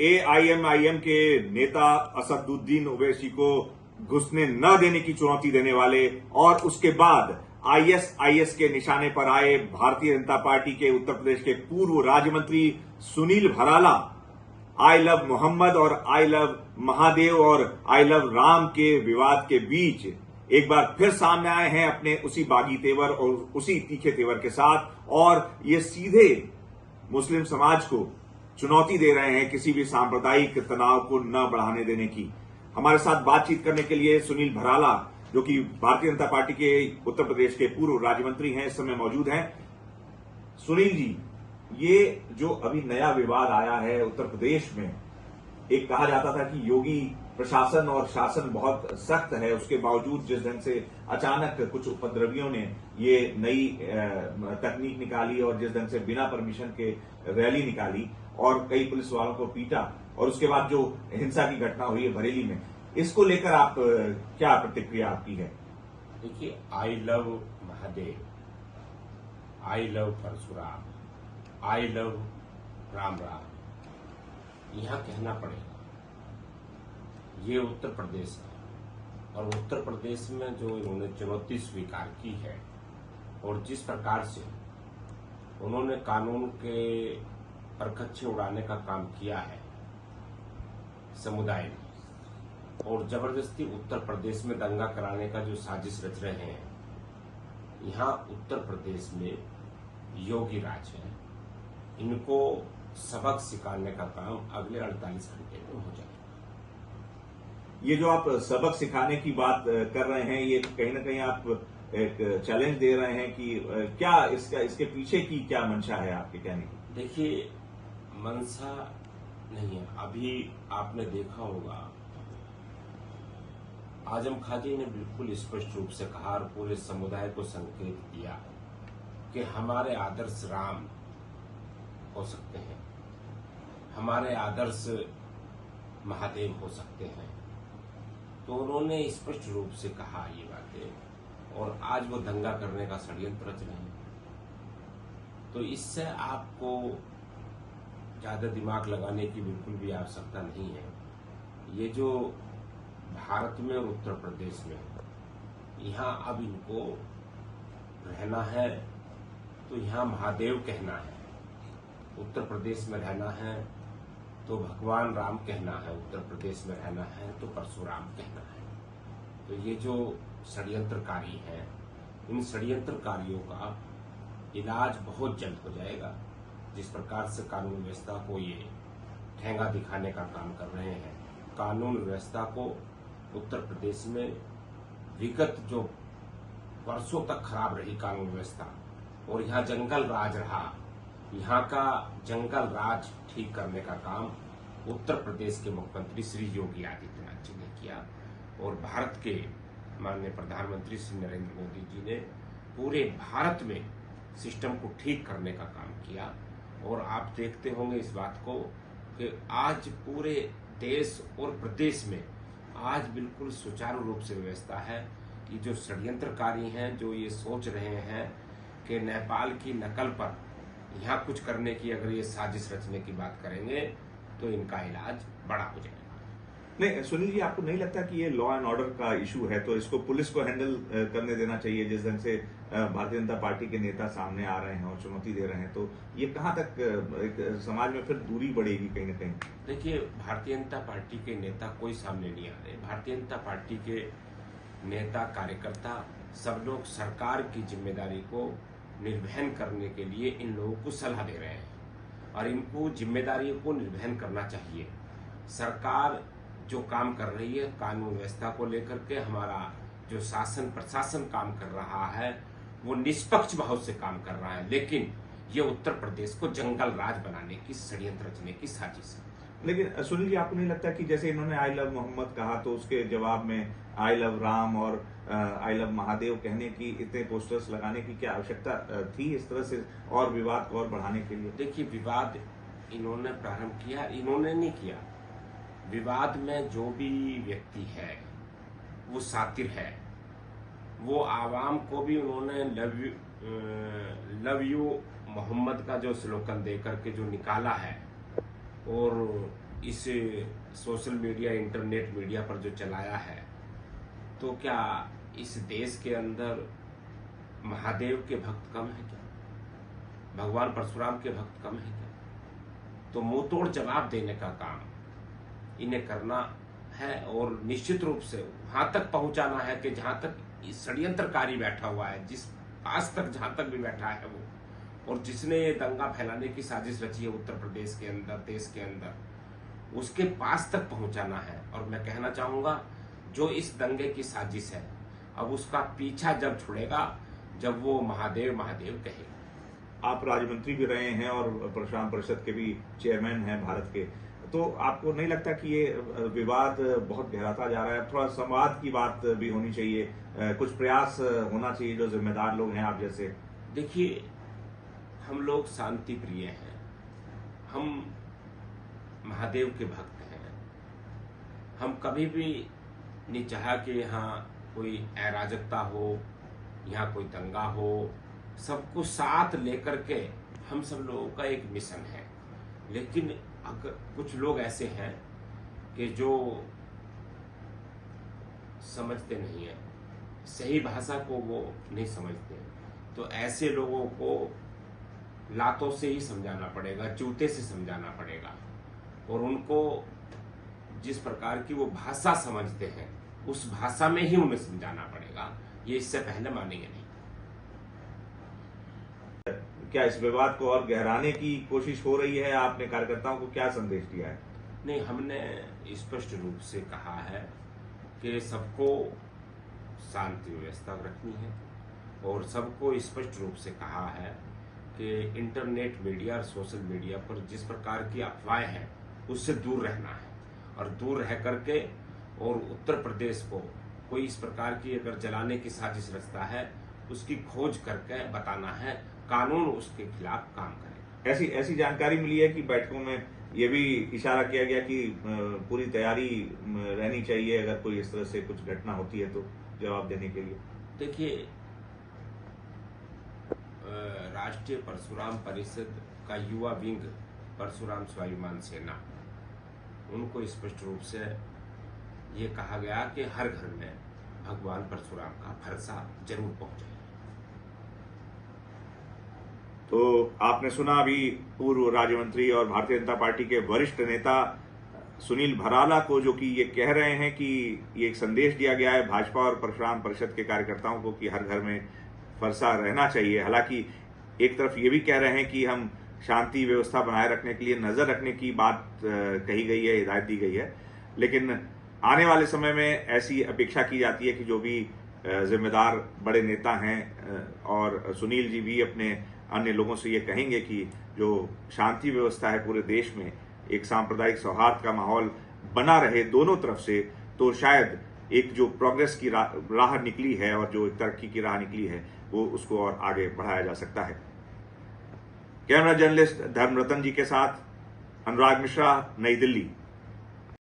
AIMIM के नेता असदुद्दीन ओवैसी को घुसने न देने की चुनौती देने वाले और उसके बाद आईएसआईएस के निशाने पर आए भारतीय जनता पार्टी के उत्तर प्रदेश के पूर्व राज्य मंत्री सुनील भराला आई लव मोहम्मद और आई लव महादेव और आई लव राम के विवाद के बीच एक बार फिर सामने आए हैं अपने उसी बागी तेवर और उसी तीखे तेवर के साथ, और ये सीधे मुस्लिम समाज को चुनौती दे रहे हैं किसी भी सांप्रदायिक तनाव को न बढ़ाने देने की। हमारे साथ बातचीत करने के लिए सुनील भराला, जो कि भारतीय जनता पार्टी के उत्तर प्रदेश के पूर्व राज्य मंत्री हैं, इस समय मौजूद हैं। सुनील जी, ये जो अभी नया विवाद आया है उत्तर प्रदेश में, एक कहा जाता था कि योगी प्रशासन और शासन बहुत सख्त है, उसके बावजूद जिस ढंग से अचानक कुछ उपद्रवियों ने ये नई तकनीक निकाली और जिस ढंग से बिना परमिशन के रैली निकाली और कई पुलिस वालों को पीटा, और उसके बाद जो हिंसा की घटना हुई है बरेली में, इसको लेकर आप क्या प्रतिक्रिया आपकी है? देखिए, I love Mahadev, I love Parshuram, I love Ram Ram, यहां कहना पड़ेगा ये उत्तर प्रदेश है। और उत्तर प्रदेश में जो इन्होंने चुनौती स्वीकार की है और जिस प्रकार से उन्होंने कानून के परखच्चे उड़ाने का काम किया है समुदाय में, और जबरदस्ती उत्तर प्रदेश में दंगा कराने का जो साजिश रच रहे हैं, यहाँ उत्तर प्रदेश में योगी राज है, इनको सबक सिखाने का काम अगले 48 घंटे में हो जाएगा। ये जो आप सबक सिखाने की बात कर रहे हैं, ये कहीं ना कहीं आप एक चैलेंज दे रहे हैं कि क्या इसके पीछे की क्या मंशा है आपके कहने की? देखिए, मंशा नहीं है। अभी आपने देखा होगा, आजम खां जी ने बिल्कुल स्पष्ट रूप से कहा और पूरे समुदाय को संकेत दिया कि हमारे आदर्श राम हो सकते हैं, हमारे आदर्श महादेव हो सकते हैं। तो उन्होंने स्पष्ट रूप से कहा ये बातें, और आज वो दंगा करने का षड्यंत्र रच रहे हैं। तो इससे आपको ज्यादा दिमाग लगाने की बिल्कुल भी आवश्यकता नहीं है। ये जो भारत में और उत्तर प्रदेश में, यहाँ अब इनको रहना है तो यहाँ महादेव कहना है, उत्तर प्रदेश में रहना है तो भगवान राम कहना है, उत्तर प्रदेश में रहना है तो परशुराम कहना है। तो ये जो षड्यंत्रकारी हैं, इन षड्यंत्रकारियों का इलाज बहुत जल्द हो जाएगा। जिस प्रकार से कानून व्यवस्था को ये ठेंगा दिखाने का काम कर रहे हैं, कानून व्यवस्था को उत्तर प्रदेश में विगत जो वर्षों तक खराब रही कानून व्यवस्था, और यहाँ जंगल राज रहा, यहाँ का जंगल राज ठीक करने का काम उत्तर प्रदेश के मुख्यमंत्री श्री योगी आदित्यनाथ जी ने किया, और भारत के माननीय प्रधानमंत्री श्री नरेंद्र मोदी जी ने पूरे भारत में सिस्टम को ठीक करने का काम किया। और आप देखते होंगे इस बात को कि आज पूरे देश और प्रदेश में आज बिल्कुल सुचारू रूप से व्यवस्था है। कि जो षड्यंत्रकारी हैं, जो ये सोच रहे हैं कि नेपाल की नकल पर यहाँ कुछ करने की अगर ये साजिश रचने की बात करेंगे तो इनका इलाज बड़ा हो जाएगा। नहीं सुनील जी, आपको नहीं लगता कि ये लॉ एंड ऑर्डर का इशू है तो इसको पुलिस को हैंडल करने देना चाहिए? जिस ढंग से भारतीय जनता पार्टी के नेता सामने आ रहे हैं और चुनौती दे रहे हैं, तो ये कहां तक एक समाज में फिर दूरी बढ़ेगी कहीं ना कहीं? देखिए, भारतीय जनता पार्टी के नेता कोई सामने नहीं आ रहे। भारतीय जनता पार्टी के नेता कार्यकर्ता सब लोग सरकार की जिम्मेदारी को निर्वहन करने के लिए इन लोगों को सलाह दे रहे हैं, और इनको जिम्मेदारियों को निर्वहन करना चाहिए। सरकार जो काम कर रही है कानून व्यवस्था को लेकर के, हमारा जो शासन प्रशासन काम कर रहा है वो निष्पक्ष भाव से काम कर रहा है, लेकिन ये उत्तर प्रदेश को जंगल राज बनाने की षड्यंत्र रचने की साजिश है। लेकिन सुनील जी, आपको नहीं लगता कि जैसे इन्होंने आई लव मोहम्मद कहा तो उसके जवाब में आई लव राम और आई लव महादेव कहने की, इतने पोस्टर्स लगाने की क्या आवश्यकता थी इस तरह से और विवाद को और बढ़ाने के लिए? देखिए, विवाद इन्होंने प्रारंभ किया, इन्होंने नहीं किया। विवाद में जो भी व्यक्ति है वो सातिर है, वो आवाम को भी उन्होंने लव यू मोहम्मद का जो स्लोगन दे करके जो निकाला है, और इस सोशल मीडिया, इंटरनेट मीडिया पर जो चलाया है, तो क्या इस देश के अंदर महादेव के भक्त कम है क्या? भगवान परशुराम के भक्त कम है क्या? तो मुंह तोड़ जवाब देने का काम इन्हें करना है और निश्चित रूप से वहां तक पहुंचाना है कि जहां तक इस षड्यंत्रकारी बैठा हुआ है, जिस पास तक जहां तक भी बैठा है वो, और जिसने ये दंगा फैलाने की साजिश रची है उत्तर प्रदेश के अंदर, देश के अंदर, उसके पास तक पहुंचाना है। और मैं कहना चाहूंगा, जो इस दंगे की साजिश है, अब उसका पीछा जब छुड़ेगा, जब वो महादेव महादेव कहेगा। आप राज्य मंत्री भी रहे हैं और परशुराम परिषद के भी चेयरमैन हैं भारत के, तो आपको नहीं लगता कि ये विवाद बहुत गहराता जा रहा है? थोड़ा संवाद की बात भी होनी चाहिए, कुछ प्रयास होना चाहिए जो जिम्मेदार लोग हैं आप जैसे। देखिए, हम लोग शांति प्रिय हैं, हम महादेव के भक्त हैं। हम कभी भी नहीं चाहा कि यहाँ कोई अराजकता हो, यहाँ कोई दंगा हो। सबको साथ लेकर के हम सब लोगों का एक मिशन है। लेकिन अगर कुछ लोग ऐसे हैं कि जो समझते नहीं है, सही भाषा को वो नहीं समझते, तो ऐसे लोगों को लातों से ही समझाना पड़ेगा, जूते से समझाना पड़ेगा, और उनको जिस प्रकार की वो भाषा समझते हैं उस भाषा में ही उन्हें समझाना पड़ेगा। ये इससे पहले मानेंगे नहीं। क्या इस विवाद को और गहराने की कोशिश हो रही है? आपने कार्यकर्ताओं को क्या संदेश दिया है? नहीं, हमने स्पष्ट रूप से कहा है कि सबको शांति व्यवस्था रखनी है, और सबको स्पष्ट रूप से कहा है कि इंटरनेट मीडिया और सोशल मीडिया पर जिस प्रकार की अफवाहें हैं उससे दूर रहना है, और दूर रह करके और उत्तर प्रदेश को कोई इस प्रकार की अगर जलाने की साजिश रचता है उसकी खोज करके बताना है, कानून उसके खिलाफ काम करेगा। ऐसी जानकारी मिली है कि बैठकों में ये भी इशारा किया गया कि पूरी तैयारी रहनी चाहिए, अगर कोई इस तरह से कुछ घटना होती है तो जवाब देने के लिए। देखिए, राष्ट्रीय परशुराम परिषद का युवा विंग परशुराम स्वाभिमान सेना, उनको स्पष्ट रूप से ये कहा गया कि हर घर में भगवान परशुराम का फरसा जरूर पहुंचे। तो आपने सुना अभी पूर्व राज्य मंत्री और भारतीय जनता पार्टी के वरिष्ठ नेता सुनील भराला को, जो कि ये कह रहे हैं कि ये एक संदेश दिया गया है भाजपा और परशुराम परिषद के कार्यकर्ताओं को कि हर घर में फरसा रहना चाहिए। हालांकि एक तरफ ये भी कह रहे हैं कि हम शांति व्यवस्था बनाए रखने के लिए नजर रखने की बात कही गई है, हिदायत दी गई है, लेकिन आने वाले समय में ऐसी अपेक्षा की जाती है कि जो भी जिम्मेदार बड़े नेता हैं और सुनील जी भी अपने अन्य लोगों से ये कहेंगे कि जो शांति व्यवस्था है पूरे देश में, एक सांप्रदायिक सौहार्द का माहौल बना रहे दोनों तरफ से, तो शायद एक जो प्रोग्रेस की राह निकली है और जो तरक्की की राह निकली है वो उसको और आगे बढ़ाया जा सकता है। कैमरा जर्नलिस्ट धर्मरतन जी के साथ अनुराग मिश्रा, नई दिल्ली।